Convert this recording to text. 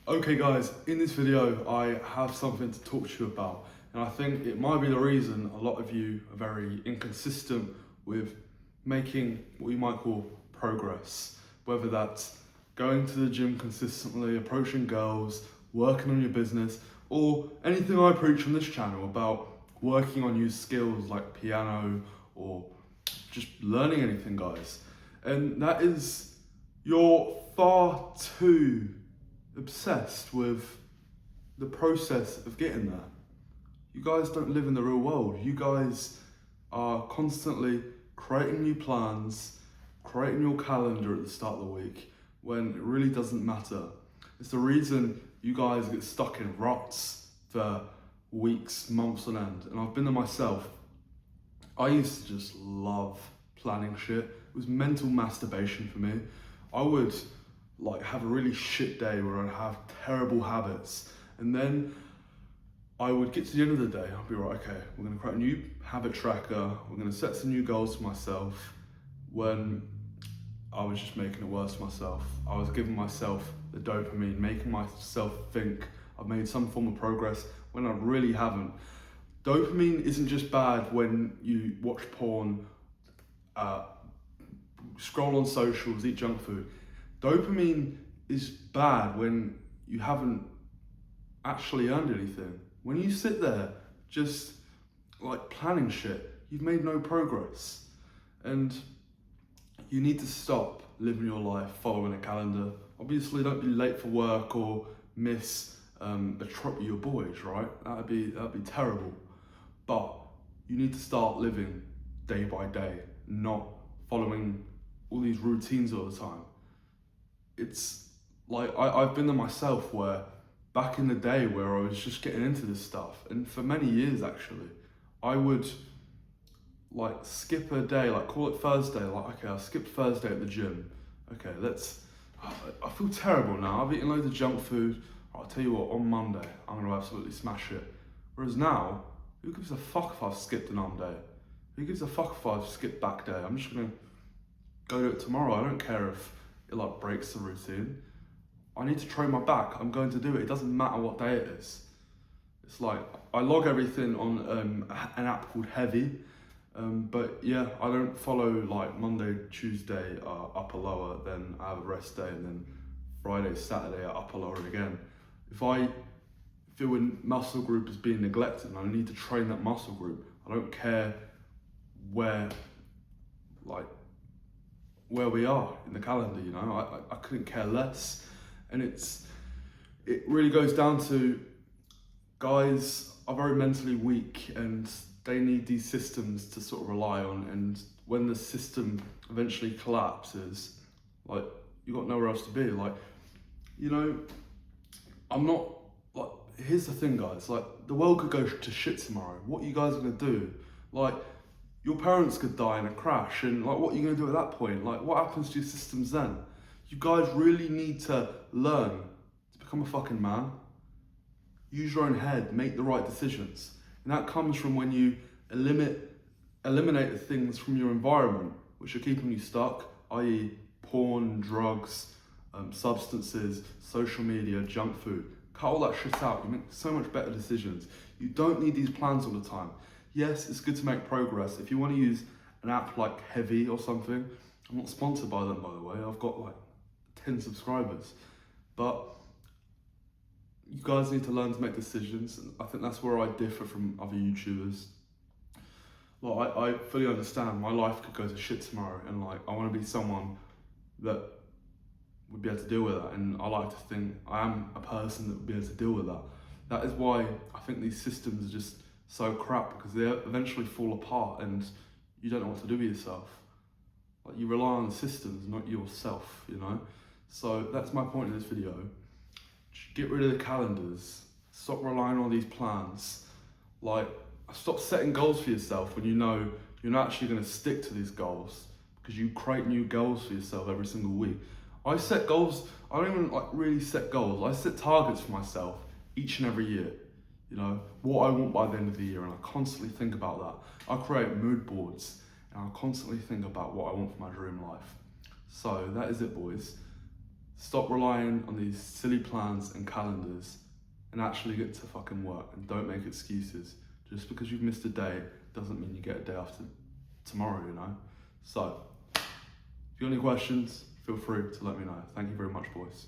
Okay guys, in this video I have something to talk to you about, and I think it might be the reason a lot of you are very inconsistent with making what you might call progress. Whether that's going to the gym consistently, approaching girls, working on your business, or anything I preach on this channel about working on new skills like piano or just learning anything, guys. And that is, you're far too obsessed with the process of getting there. You guys don't live in the real world. You guys are constantly creating new plans, creating your calendar at the start of the week when it really doesn't matter. It's the reason you guys get stuck in ruts for weeks, months on end. And I've been there myself. I used to just love planning shit. It was mental masturbation for me. I would have a really shit day where I'd have terrible habits, and then I would get to the end of the day, I'd be right, okay, we're gonna create a new habit tracker, we're gonna set some new goals for myself, when I was just making it worse for myself. I was giving myself the dopamine, making myself think I've made some form of progress when I really haven't. Dopamine isn't just bad when you watch porn, scroll on socials, eat junk food. Dopamine is bad when you haven't actually earned anything. When you sit there just planning shit, you've made no progress. And you need to stop living your life following a calendar. Obviously, don't be late for work or miss a trip with your boys, right? That'd be terrible. But you need to start living day by day, not following all these routines all the time. It's like I've been there myself, where back in the day where I was just getting into this stuff, and for many years actually, I would skip a day, call it Thursday, okay, I'll skip Thursday at the gym. Okay, I feel terrible now, I've eaten loads of junk food. I'll tell you what, on Monday, I'm gonna absolutely smash it. Whereas now, who gives a fuck if I've skipped an arm day? Who gives a fuck if I've skipped back day? I'm just gonna go do it tomorrow. I don't care if it breaks the routine. I need to train my back, I'm going to do it. It doesn't matter what day it is. It's I log everything on an app called Heavy. But yeah, I don't follow Monday, Tuesday are upper lower, then I have a rest day, and then Friday, Saturday are upper lower again. If I feel a muscle group is being neglected and I need to train that muscle group, I don't care where we are in the calendar, you know, I couldn't care less. And it really goes down to, guys are very mentally weak and they need these systems to sort of rely on, and when the system eventually collapses, you got nowhere else to be. You know, I'm not here's the thing, guys, the world could go to shit tomorrow. What are you guys gonna do? Your parents could die in a crash, and what are you gonna do at that point? What happens to your systems then? You guys really need to learn to become a fucking man. Use your own head, make the right decisions. And that comes from when you eliminate the things from your environment which are keeping you stuck, i.e. porn, drugs, substances, social media, junk food. Cut all that shit out, you make so much better decisions. You don't need these plans all the time. Yes, it's good to make progress. If you want to use an app like Heavy or something, I'm not sponsored by them, by the way, I've got 10 subscribers. But you guys need to learn to make decisions, and I think that's where I differ from other YouTubers. I fully understand my life could go to shit tomorrow, and I want to be someone that would be able to deal with that, and I like to think I am a person that would be able to deal with that. That is why I think these systems are just so crap, because they eventually fall apart and you don't know what to do with yourself. You rely on the systems, not yourself, you know? So that's my point in this video. Get rid of the calendars, stop relying on these plans. Stop setting goals for yourself when you know you're not actually going to stick to these goals, because you create new goals for yourself every single week. I set goals, I don't even really set goals, I set targets for myself each and every year. You know, what I want by the end of the year, and I constantly think about that. I create mood boards, and I constantly think about what I want for my dream life. So that is it, boys. Stop relying on these silly plans and calendars and actually get to fucking work, and don't make excuses. Just because you've missed a day doesn't mean you get a day after tomorrow, you know? So, if you have any questions, feel free to let me know. Thank you very much, boys.